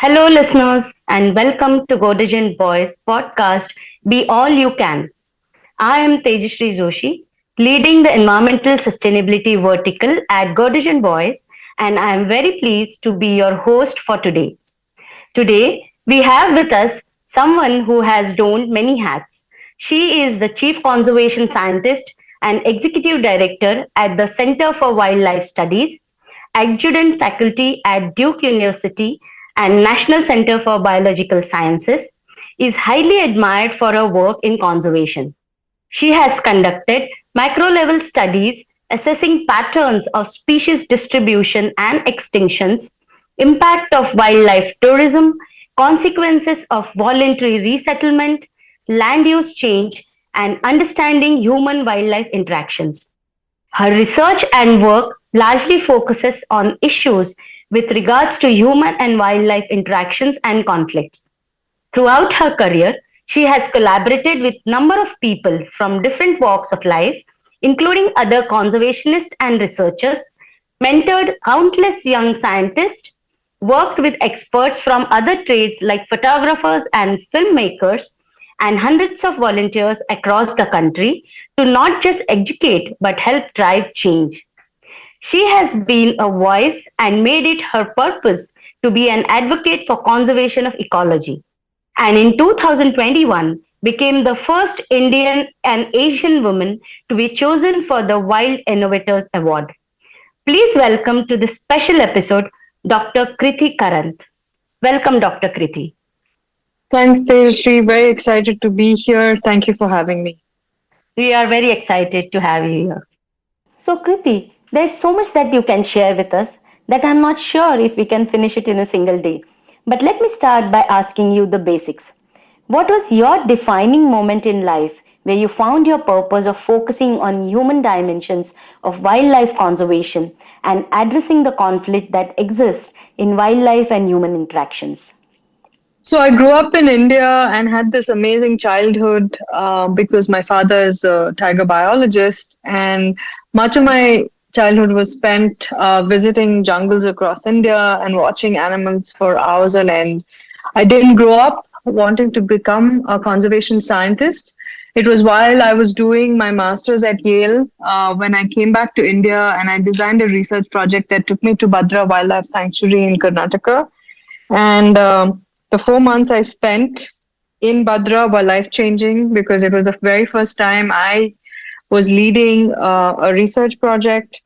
Hello, listeners, and welcome to Godrej Boyce podcast Be All You Can. I am Tejashree Joshi, leading the environmental sustainability vertical at Godrej Boyce, and I am very pleased to be your host for today. Today, we have with us someone who has donned many hats. She is the Chief Conservation Scientist and Executive Director at the Center for Wildlife Studies, adjunct faculty at Duke University and National Center for Biological Sciences, is highly admired for her work in conservation. She has conducted micro level studies assessing patterns of species distribution and extinctions, impact of wildlife tourism, consequences of voluntary resettlement, land use change, and understanding human wildlife interactions. Her research and work largely focuses on issues with regards to human and wildlife interactions and conflicts. Throughout her career, she has collaborated with a number of people from different walks of life, including other conservationists and researchers, mentored countless young scientists, worked with experts from other trades like photographers and filmmakers, and hundreds of volunteers across the country to not just educate but help drive change. She has been a voice and made it her purpose to be an advocate for conservation of ecology, and in 2021 became the first Indian and Asian woman to be chosen for the Wild Innovators Award. Please welcome to this special episode Dr. Krithi Karanth. Welcome, Dr. Krithi. Thanks, Tejashree. Very excited to be here. Thank you for having me. We are very excited to have you here. So, Krithi, there's so much that you can share with us that I'm not sure if we can finish it in a single day. But let me start by asking you the basics. What was your defining moment in life where you found your purpose of focusing on human dimensions of wildlife conservation and addressing the conflict that exists in wildlife and human interactions? So, I grew up in India and had this amazing childhood because my father is a tiger biologist, and much of my childhood was spent visiting jungles across India and watching animals for hours on end. I didn't grow up wanting to become a conservation scientist. It was while I was doing my master's at Yale when I came back to India and I designed a research project that took me to Bhadra Wildlife Sanctuary in Karnataka. And the 4 months I spent in Bhadra were life changing because it was the very first time I was leading a research project.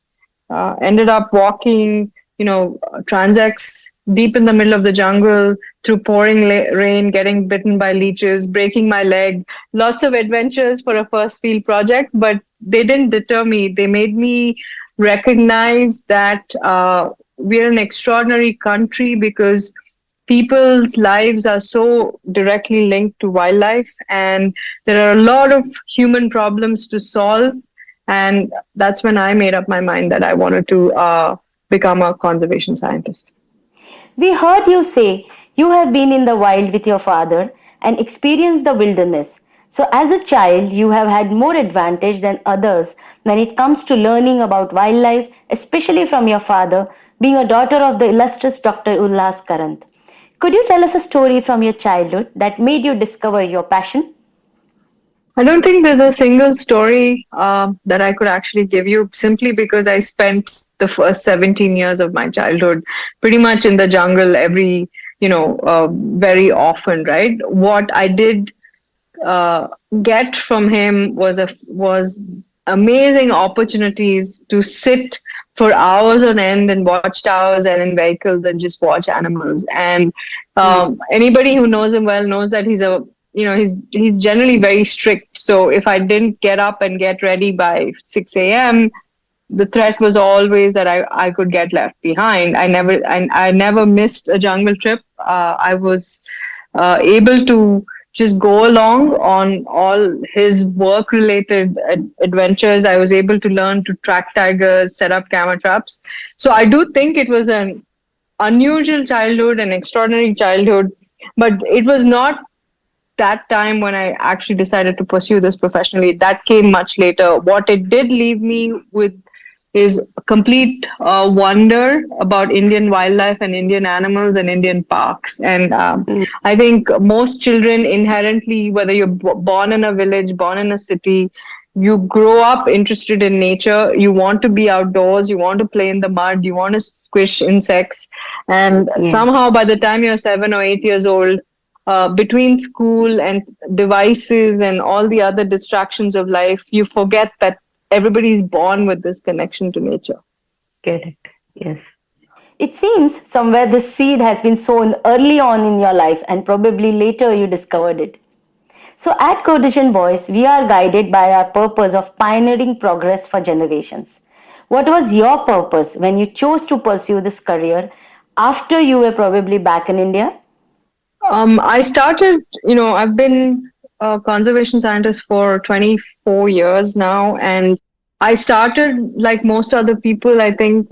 Ended up walking, transects deep in the middle of the jungle through pouring rain, getting bitten by leeches, breaking my leg. Lots of adventures for a first field project, but they didn't deter me. They made me recognize that we're an extraordinary country because people's lives are so directly linked to wildlife, and there are a lot of human problems to solve. And that's when I made up my mind that I wanted to become a conservation scientist. We heard you say you have been in the wild with your father and experienced the wilderness. So, as a child, you have had more advantage than others when it comes to learning about wildlife, especially from your father, being a daughter of the illustrious Dr. Ullas Karanth. Could you tell us a story from your childhood that made you discover your passion? I don't think there's a single story that I could actually give you simply because I spent the first 17 years of my childhood pretty much in the jungle very often, right? What I did get from him was amazing opportunities to sit for hours on end in watchtowers and in vehicles and just watch animals. And anybody who knows him well knows that he's generally very strict. So if I didn't get up and get ready by 6 a.m., the threat was always that I could get left behind. I never missed a jungle trip. I was able to just go along on all his work related adventures. I was able to learn to track tigers, set up camera traps. So I do think it was an unusual childhood, an extraordinary childhood, but it was not that time when I actually decided to pursue this professionally. That came much later. What it did leave me with is complete wonder about Indian wildlife and Indian animals and Indian parks. And Mm, I think most children inherently, whether you're born in a village, born in a city, you grow up interested in nature. You want to be outdoors. You want to play in the mud. You want to squish insects. And yeah, somehow, by the time you're 7 or 8 years old, between school and devices and all the other distractions of life, you forget that everybody's born with this connection to nature. correct. Yes. It seems somewhere this seed has been sown early on in your life and probably later you discovered it. So at Godrej Boyce, we are guided by our purpose of pioneering progress for generations. What was your purpose when you chose to pursue this career after you were probably back in India? I started, I've been a conservation scientist for 24 years now, and I started, like most other people, I think,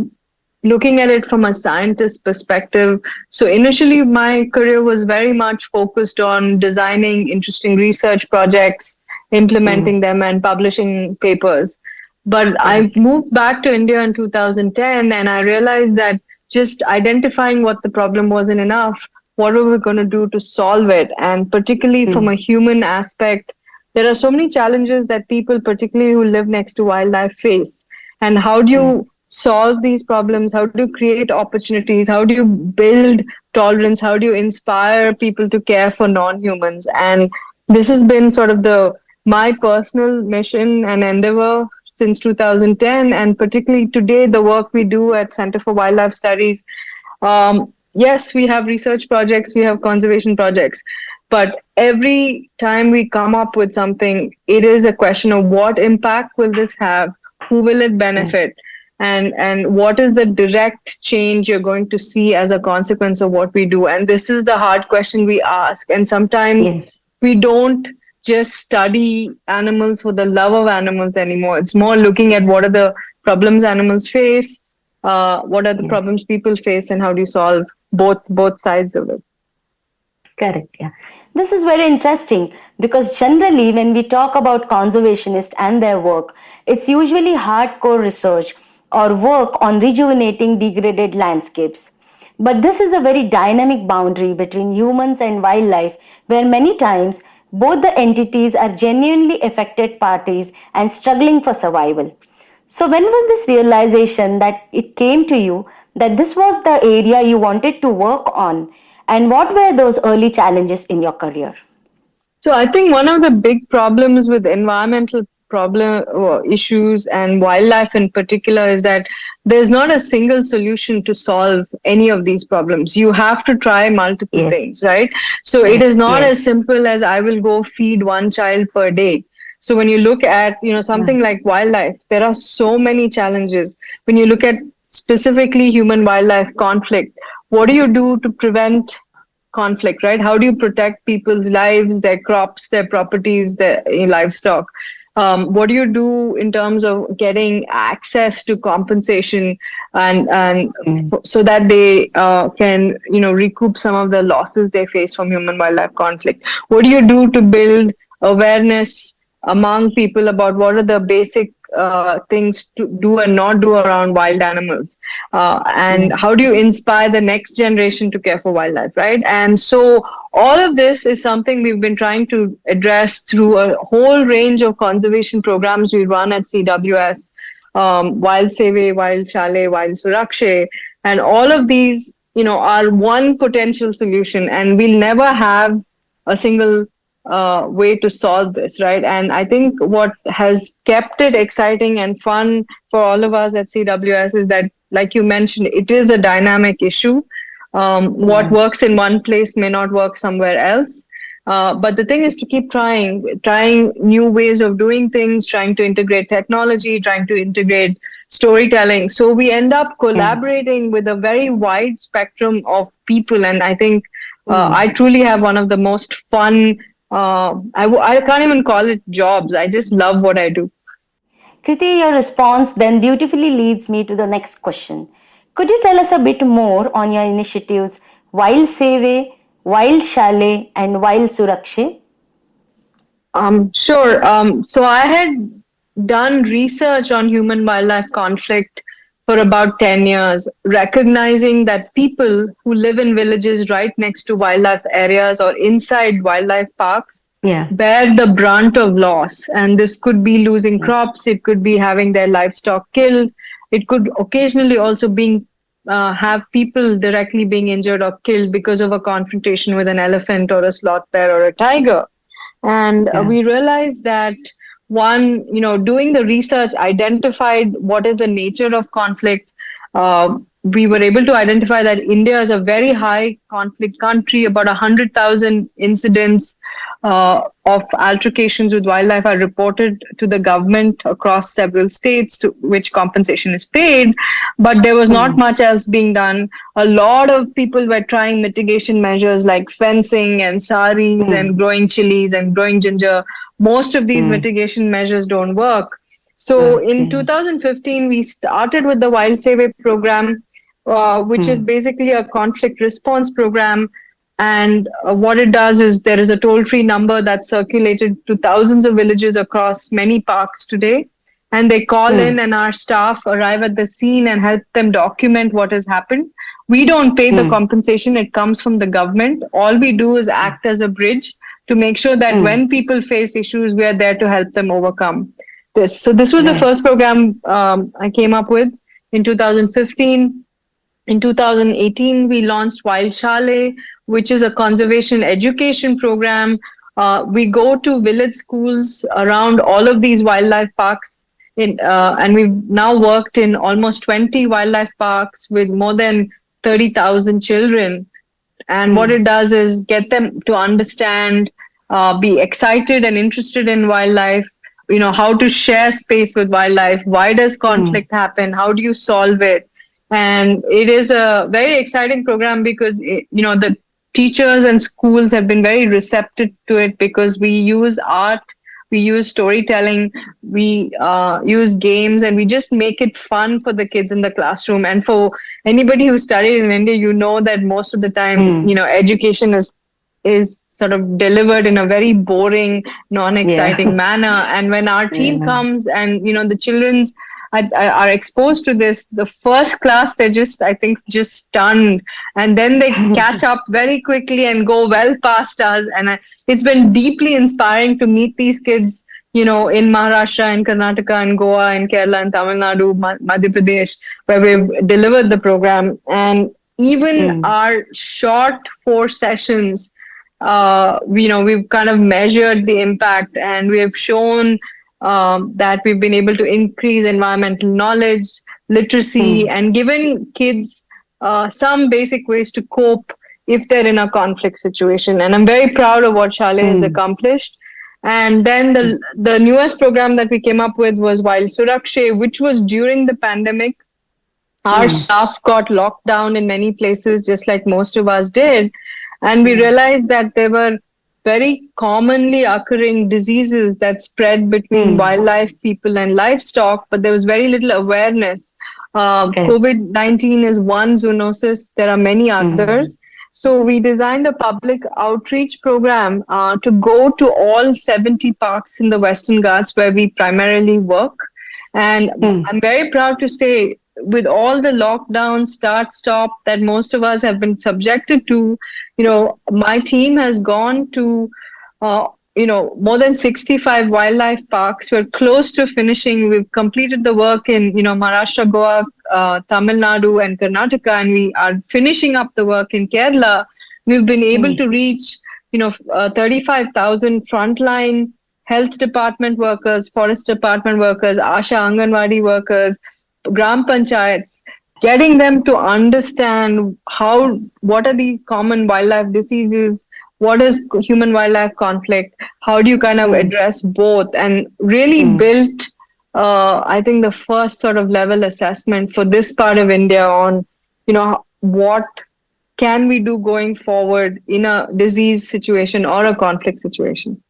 looking at it from a scientist perspective. So initially, my career was very much focused on designing interesting research projects, Mm, implementing them, and publishing papers. But I correct. moved back to India in 2010, and I realized that just identifying what the problem wasn't enough. What were we going to do to solve it? And particularly from Mm, a human aspect, there are so many challenges that people, particularly who live next to wildlife, face. And how do yeah, you solve these problems? How do you create opportunities? How do you build tolerance? How do you inspire people to care for non-humans? And this has been sort of the my personal mission and endeavor since 2010, and particularly today, the work we do at Center for Wildlife Studies. Yes, we have research projects, we have conservation projects, but every time we come up with something, it is a question of what impact will this have? Who will it yeah, benefit? And what is the direct change you're going to see as a consequence of what we do? And this is the hard question we ask. And sometimes yes, we don't just study animals for the love of animals anymore. It's more looking at what are the problems animals face, what are the yes. problems people face, and how do you solve both sides of it. Correct. Yeah. This is very interesting because generally, when we talk about conservationists and their work, it's usually hardcore research or work on rejuvenating degraded landscapes. But this is a very dynamic boundary between humans and wildlife where many times both the entities are genuinely affected parties and struggling for survival. So, when was this realization that it came to you that this was the area you wanted to work on? And what were those early challenges in your career? So I think one of the big problems with environmental problem issues and wildlife in particular is that there's not a single solution to solve any of these problems. You have to try multiple Yes. things, right? So it Correct. is not Yes. as simple as I will go feed one child per day. So when you look at, Yeah. something like wildlife, there are so many challenges. When you look at specifically human wildlife conflict, what do you do to prevent conflict, right? How do you protect people's lives, their crops, their properties, their livestock? What do you do in terms of getting access to compensation and Mm, so that they can recoup some of the losses they face from human wildlife conflict? What do you do to build awareness among people about what are the basic things to do and not do around wild animals, and yes. how do you inspire the next generation to care for wildlife, right? And so all of this is something we've been trying to address through a whole range of conservation programs we run at CWS, Wild Save, Wild Chalet, Wild Surakshe, and all of these, are one potential solution, and we'll never have a single way to solve this, right? And I think what has kept it exciting and fun for all of us at CWS is that, like you mentioned, it is a dynamic issue. What Yeah. works in one place may not work somewhere else. But the thing is to keep trying new ways of doing things, trying to integrate technology, trying to integrate storytelling. So we end up Yes. collaborating with a very wide spectrum of people. And I think I Mm. truly have one of the most fun, I can't even call it jobs. I just love what I do. Kriti, your response then beautifully leads me to the next question. Could you tell us a bit more on your initiatives Wild Save, Wild Chalet, and Wild Surakshe? Sure. So I had done research on human wildlife conflict for about 10 years, recognizing that people who live in villages right next to wildlife areas or inside wildlife parks Yeah. bear the brunt of loss. And this could be losing Yes. crops, it could be having their livestock killed, it could occasionally also being have people directly being injured or killed because of a confrontation with an elephant or a sloth bear or a tiger. And Yeah. we realized that one, doing the research identified what is the nature of conflict. We were able to identify that India is a very high conflict country. About 100,000 incidents of altercations with wildlife are reported to the government across several states, to which compensation is paid. But there was not Mm. much else being done. A lot of people were trying mitigation measures like fencing and saris and Mm. growing chilies and growing ginger. Most of these Mm. mitigation measures don't work. So Work. in Yeah. 2015, we started with the Wild Save program, which is Mm. basically a conflict response program. And what it does is there is a toll free number that's circulated to thousands of villages across many parks today. And they call Mm. in, and our staff arrive at the scene and help them document what has happened. We don't pay the Mm. compensation, it comes from the government. All we do is act as a bridge to make sure that Mm. when people face issues, we are there to help them overcome this. So, this was the Right. first program I came up with in 2015. In 2018, we launched Wild Shale, which is a conservation education program. We go to village schools around all of these wildlife parks, and we've now worked in almost 20 wildlife parks with more than 30,000 children. And what Mm. it does is get them to understand, be excited and interested in wildlife, how to share space with wildlife, why does Mm. conflict happen, how do you solve it. And it is a very exciting program because the teachers and schools have been very receptive to it, because we use art, we use storytelling, we use games, and we just make it fun for the kids in the classroom. And for anybody who studied in India, that most of the time, Mm. education is sort of delivered in a very boring, non-exciting Yeah. manner. And when our team Yeah. comes and the children's are exposed to this, the first class, they're just, I think, just stunned, and then they catch up very quickly and go well past us. And it's been deeply inspiring to meet these kids, in Maharashtra and Karnataka and Goa and Kerala and Tamil Nadu, Madhya Pradesh, where we've delivered the program. And even Mm. our short 4 sessions, we've kind of measured the impact, and we have shown that we've been able to increase environmental knowledge, literacy, Mm. and given kids some basic ways to cope if they're in a conflict situation. And I'm very proud of what Shale has Mm. accomplished. And then the newest program that we came up with was Wild Surakshe, which was during the pandemic. Our Mm. staff got locked down in many places, just like most of us did. And we Yeah. realized that there were very commonly occurring diseases that spread between Mm. wildlife, people, and livestock, but there was very little awareness. Correct. COVID-19 is one zoonosis, there are many Mm. others. So we designed a public outreach program to go to all 70 parks in the Western Ghats where we primarily work. And Mm. I'm very proud to say, with all the lockdown, start, stop that most of us have been subjected to, my team has gone to, more than 65 wildlife parks. We're close to finishing. We've completed the work in, Maharashtra, Goa, Tamil Nadu, and Karnataka, and we are finishing up the work in Kerala. We've been able Mm. to reach, 35,000 frontline health department workers, forest department workers, Asha Anganwadi workers, gram panchayats, getting them to understand what are these common wildlife diseases, what is human wildlife conflict, how do you kind of Mm. address both, and really Mm. built, I think, the first sort of level assessment for this part of India on, what can we do going forward in a disease situation or a conflict situation.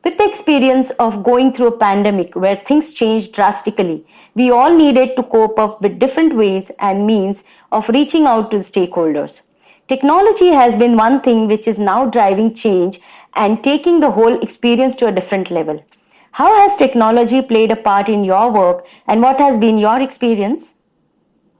With the experience of going through a pandemic where things changed drastically, we all needed to cope up with different ways and means of reaching out to the stakeholders. Technology has been one thing which is now driving change and taking the whole experience to a different level. How has technology played a part in your work, and what has been your experience?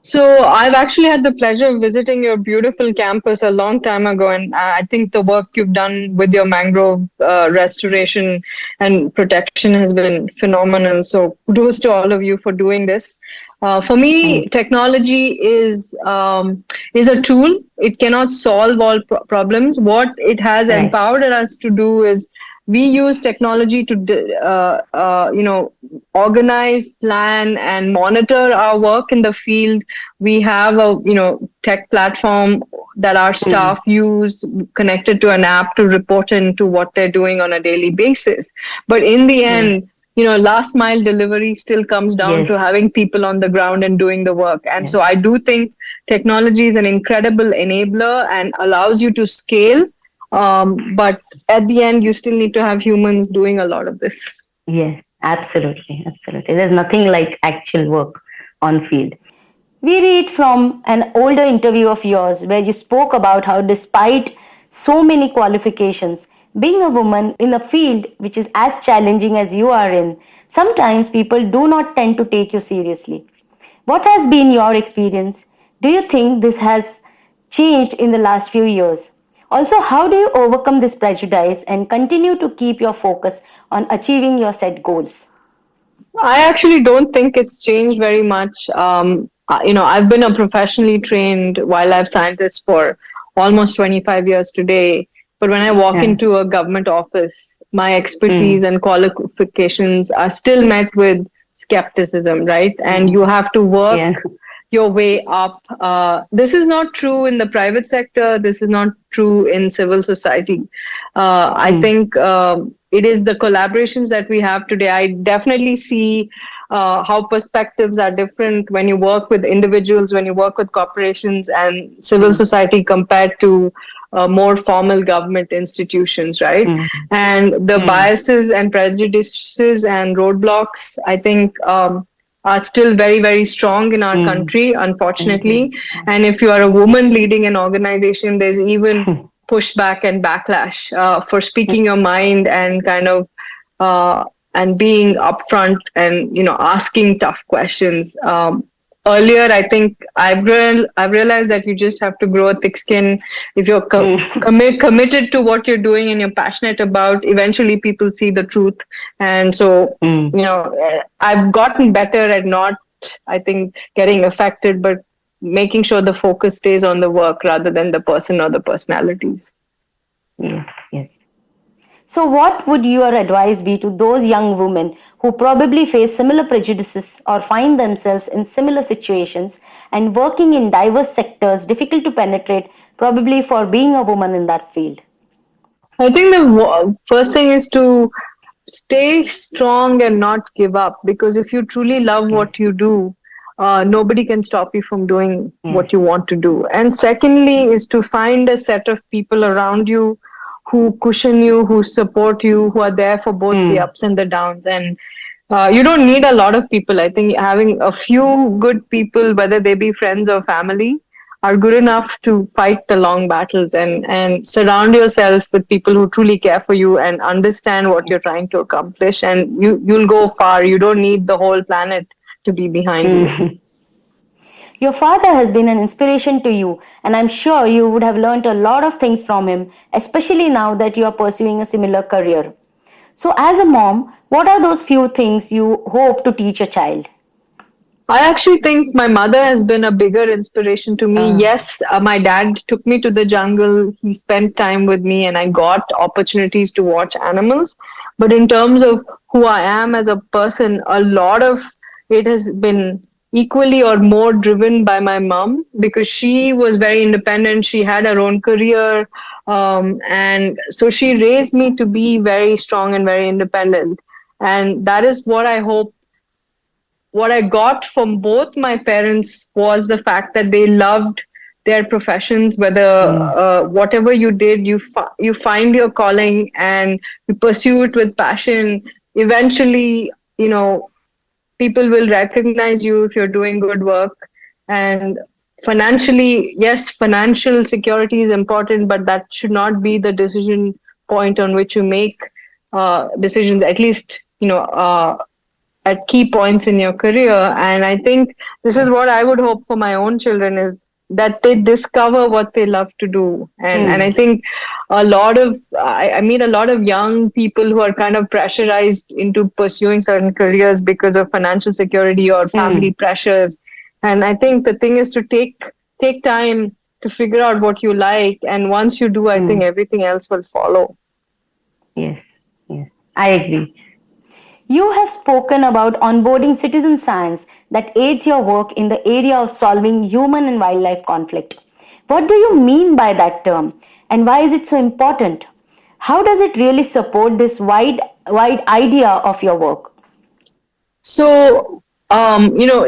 So I've actually had the pleasure of visiting your beautiful campus a long time ago, and I think the work you've done with your mangrove restoration and protection has been phenomenal. So kudos to all of you for doing this. For me, Thank technology is a tool. It cannot solve all problems. What it has Right. empowered us to do is we use technology to organize, plan, and monitor our work in the field. We have a tech platform that our Mm. staff use, connected to an app to report into what they're doing on a daily basis. But in the Yeah. end, last mile delivery still comes down to Yes. having people on the ground and doing the work. And Yes. so I do think technology is an incredible enabler and allows you to scale. But at the end, you still need to have humans doing a lot of this. Yes. Absolutely. Absolutely. There's nothing like actual work on field. We read from an older interview of yours where you spoke about how, despite so many qualifications, being a woman in a field which is as challenging as you are in, sometimes people do not tend to take you seriously. What has been your experience? Do you think this has changed in the last few years? Also, how do you overcome this prejudice and continue to keep your focus on achieving your set goals? I actually don't think it's changed very much. I've been a professionally trained wildlife scientist for almost 25 years today. But when I walk Yeah. into a government office, my expertise Mm. and qualifications are still met with skepticism, right? And Mm. you have to work Yeah. your way up. This is not true in the private sector. This is not true in civil society. I Mm. think it is the collaborations that we have today. I definitely see how perspectives are different when you work with individuals, when you work with corporations and civil Mm. society compared to more formal government institutions, right? Mm. And the Mm. biases and prejudices and roadblocks, I think, are still very, very strong in our Mm. country, unfortunately. Mm. And if you are a woman leading an organization, there's even pushback and backlash for speaking your mind and kind of uh, and being upfront and asking tough questions. Earlier, I think I've realized that you just have to grow a thick skin. If you're Mm. committed to what you're doing and you're passionate about, eventually people see the truth. And so Mm. I've gotten better at not, I think, getting affected, but making sure the focus stays on the work rather than the person or the personalities. Yes. Yes. So, what would your advice be to those young women who probably face similar prejudices or find themselves in similar situations and working in diverse sectors difficult to penetrate, probably for being a woman in that field? I think the first thing is to stay strong and not give up, because if you truly love Yes. what you do, nobody can stop you from doing what Yes. you want to do. And secondly is to find a set of people around you who cushion you, who support you, who are there for both the Mm. ups and the downs. And you don't need a lot of people. I think having a few good people, whether they be friends or family, are good enough to fight the long battles, and surround yourself with people who truly care for you and understand what you're trying to accomplish, and you'll go far. You don't need the whole planet to be behind you. Mm. Your father has been an inspiration to you, and I'm sure you would have learned a lot of things from him, especially now that you are pursuing a similar career. So, as a mom, what are those few things you hope to teach a child? I actually think my mother has been a bigger inspiration to me. Uh, Yes, my dad took me to the jungle. He spent time with me, and I got opportunities to watch animals. But in terms of who I am as a person, a lot of it has been equally or more driven by my mom, because she was very independent. She had her own career. And so she raised me to be very strong and very independent. And that is what I hope. What I got from both my parents was the fact that they loved their professions. Whether mm. whatever you did, you find your calling and you pursue it with passion. Eventually, people will recognize you if you're doing good work. And financially, yes, financial security is important, but that should not be the decision point on which you make decisions. At least at key points in your career. And I think this is Yes. what I would hope for my own children, is that they discover what they love to do. And Mm. I think I meet a lot of young people who are kind of pressurized into pursuing certain careers because of financial security or family Mm. pressures. And I think the thing is to take time to figure out what you like, and once you do, I think Mm. everything else will follow. Yes. Yes. I agree. You have spoken about onboarding citizen science that aids your work in the area of solving human and wildlife conflict. What do you mean by that term and why is it so important? How does it really support this wide idea of your work? So,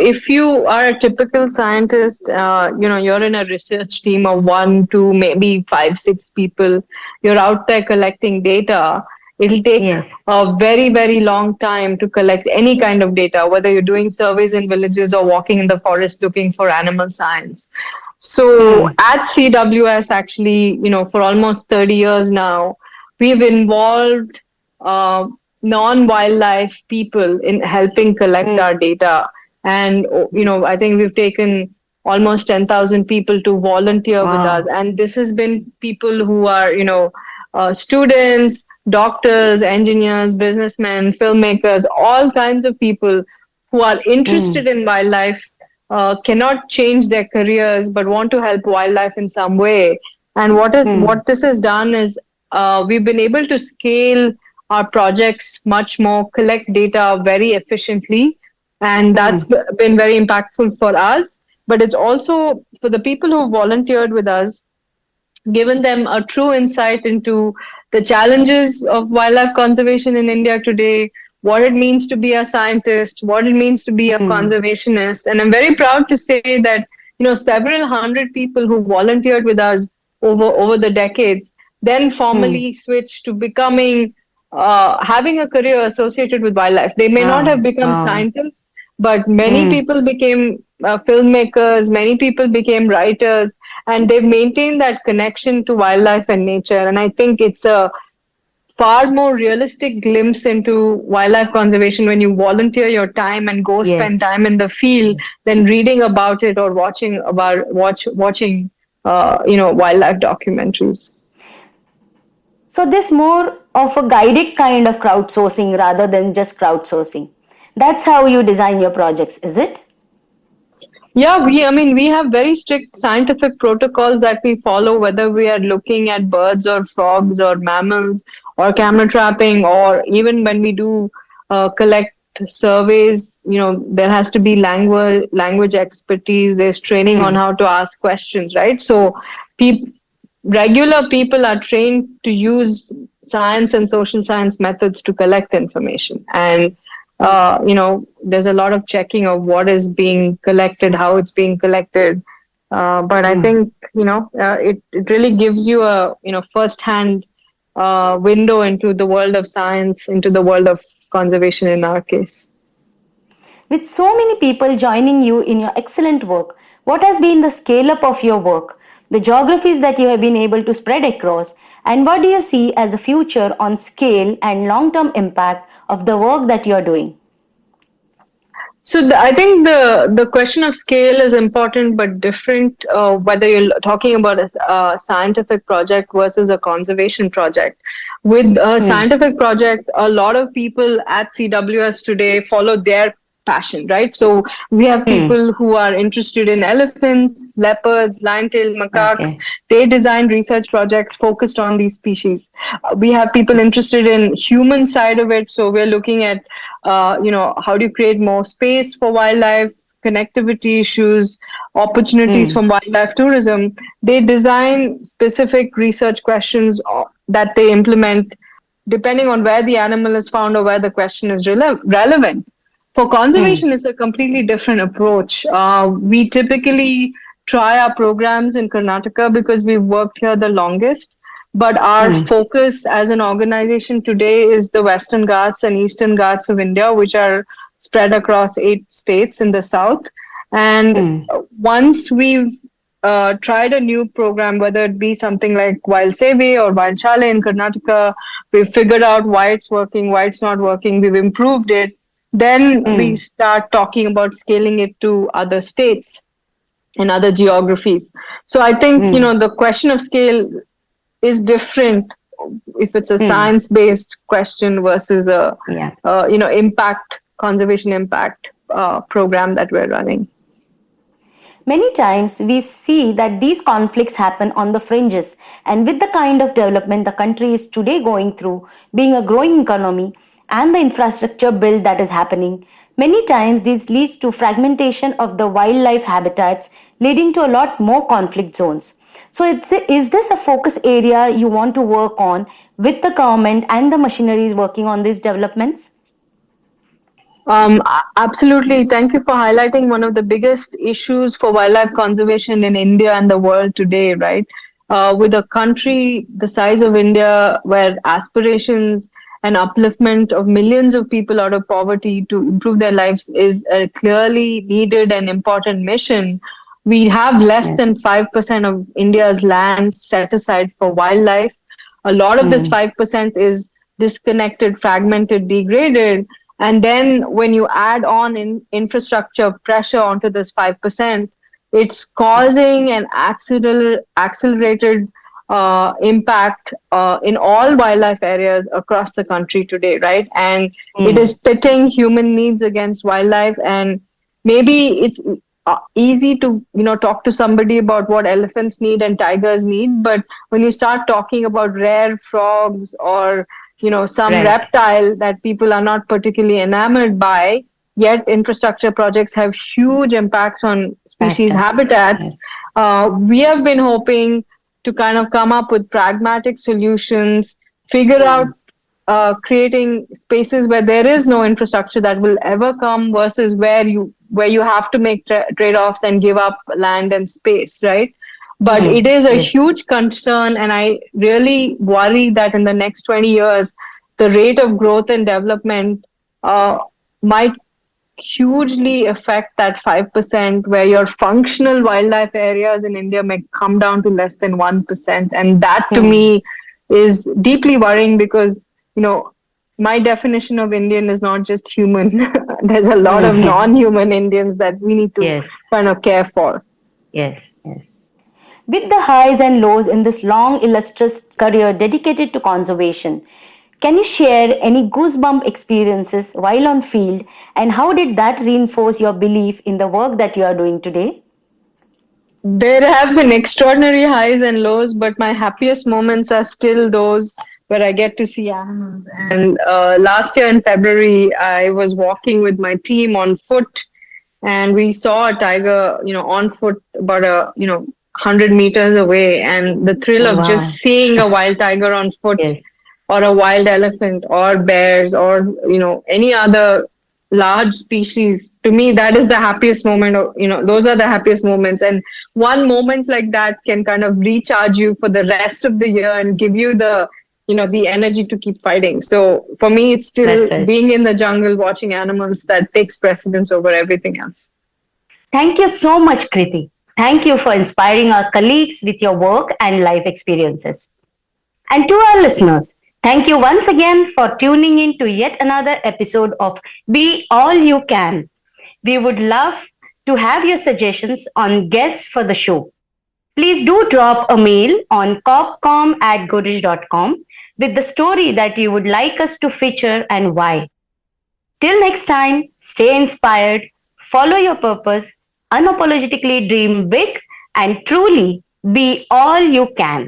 if you are a typical scientist, you're in a research team of one, two, maybe five, six people. You're out there collecting data. It'll take Yes. a very, very long time to collect any kind of data, whether you're doing surveys in villages or walking in the forest looking for animal signs. So Mm. at CWS, actually, for almost 30 years now, we've involved uh, non-wildlife people in helping collect Mm. our data. And, I think we've taken almost 10,000 people to volunteer with us. Wow. And this has been people who are, students, doctors, engineers, businessmen, filmmakers, all kinds of people who are interested Mm. in wildlife, cannot change their careers but want to help wildlife in some way. And Mm. what this has done is, we've been able to scale our projects much more, collect data very efficiently, and that's Mm. been very impactful for us. But it's also for the people who volunteered with us, given them a true insight into the challenges of wildlife conservation in India today, what it means to be a scientist, what it means to be a Mm. conservationist. And I'm very proud to say that, several hundred people who volunteered with us over the decades then Mm. formally switched to becoming, having a career associated with wildlife. They may not have Wow. become Wow. scientists, but many Mm. people became filmmakers, many people became writers, and they've maintained that connection to wildlife and nature. And I think it's a far more realistic glimpse into wildlife conservation when you volunteer your time and go spend Yes. time in the field Yes. than reading about it or watching wildlife documentaries. So this more of a guided kind of crowdsourcing rather than just crowdsourcing. That's how you design your projects, is it? Yeah, we have very strict scientific protocols that we follow, whether we are looking at birds or frogs or mammals or camera trapping, or even when we do collect surveys, there has to be language expertise. There's training on Mm. how to ask questions, right? So, peop regular people are trained to use science and social science methods to collect information. And there's a lot of checking of what is being collected, how it's being collected. But I Mm. think it really gives you a first hand window into the world of science, into the world of conservation in our case. With so many people joining you in your excellent work, what has been the scale up of your work, the geographies that you have been able to spread across, and what do you see as a future on scale and long term impact of the work that you are doing? So I think the question of scale is important but different, whether you're talking about a scientific project versus a conservation project. With a Mm. scientific project, a lot of people at CWS today follow their passion, right? So we have Mm. people who are interested in elephants, leopards, lion-tailed macaques. Okay. They design research projects focused on these species. We have people interested in human side of it. So we're looking at, how do you create more space for wildlife, connectivity issues, opportunities Mm. from wildlife tourism. They design specific research questions that they implement depending on where the animal is found or where the question is relevant. For Mm. conservation, it's a completely different approach. We typically try our programs in Karnataka because we've worked here the longest. But our Mm. focus as an organization today is the Western Ghats and Eastern Ghats of India, which are spread across 8 states in the south. And Mm. once we've tried a new program, whether it be something like Wild Save or Wild Chale in Karnataka, we've figured out why it's working, why it's not working, we've improved it, then we Mm, start talking about scaling it to other states and other geographies. So I think, mm, the question of scale is different if it's a mm. science based question versus a, Yeah. impact, conservation impact program that we're running. Many times we see that these conflicts happen on the fringes, and with the kind of development the country is today going through, being a growing economy, and the infrastructure build that is happening, many times this leads to fragmentation of the wildlife habitats, leading to a lot more conflict zones. So, is this a focus area you want to work on with the government and the machineries working on these developments? Absolutely. Thank you for highlighting one of the biggest issues for wildlife conservation in India and the world today, right? With a country the size of India, where aspirations and upliftment of millions of people out of poverty to improve their lives is a clearly needed and important mission. We have less Yes. than 5% of India's land set aside for wildlife. A lot of this Mm, 5% is disconnected, fragmented, degraded. And then when you add on infrastructure pressure onto this 5%, it's causing an accelerated impact in all wildlife areas across the country today, right? And it mm. is pitting human needs against wildlife. And maybe it's easy to talk to somebody about what elephants need and tigers need, but when you start talking about rare frogs or some Right. reptile that people are not particularly enamored by, yet infrastructure projects have huge impacts on species Factor. habitats. Yes. We have been hoping to kind of come up with pragmatic solutions, figure out Mm, creating spaces where there is no infrastructure that will ever come versus where you have to make trade-offs and give up land and space, right? But mm. it is a Yes. huge concern, and I really worry that in the next 20 years the rate of growth and development might hugely affect that 5%, where your functional wildlife areas in India may come down to less than 1%. And that to Mm. me is deeply worrying because, my definition of Indian is not just human. There's a lot of Mm. non human Indians that we need to Yes. kind of care for. Yes. Yes. With the highs and lows in this long, illustrious career dedicated to conservation, can you share any goosebump experiences while on field, and how did that reinforce your belief in the work that you are doing today? There have been extraordinary highs and lows, but my happiest moments are still those where I get to see animals. And last year in February, I was walking with my team on foot, and we saw a tiger, on foot about 100 meters away. And the thrill Oh, of just wow. seeing a wild tiger on foot Yes. or a wild elephant or bears or any other large species, to me that is the happiest moment. Of those are the happiest moments, and one moment like that can kind of recharge you for the rest of the year and give you the energy to keep fighting. So for me, it's still That's right. being in the jungle watching animals that takes precedence over everything else. Thank you so much, Krithi. Thank you for inspiring our colleagues with your work and life experiences. And to our listeners, thank you once again for tuning in to yet another episode of Be All You Can. We would love to have your suggestions on guests for the show. Please do drop a mail on copcom@godrej.com with the story that you would like us to feature and why. Till next time, stay inspired, follow your purpose, unapologetically dream big, and truly be all you can.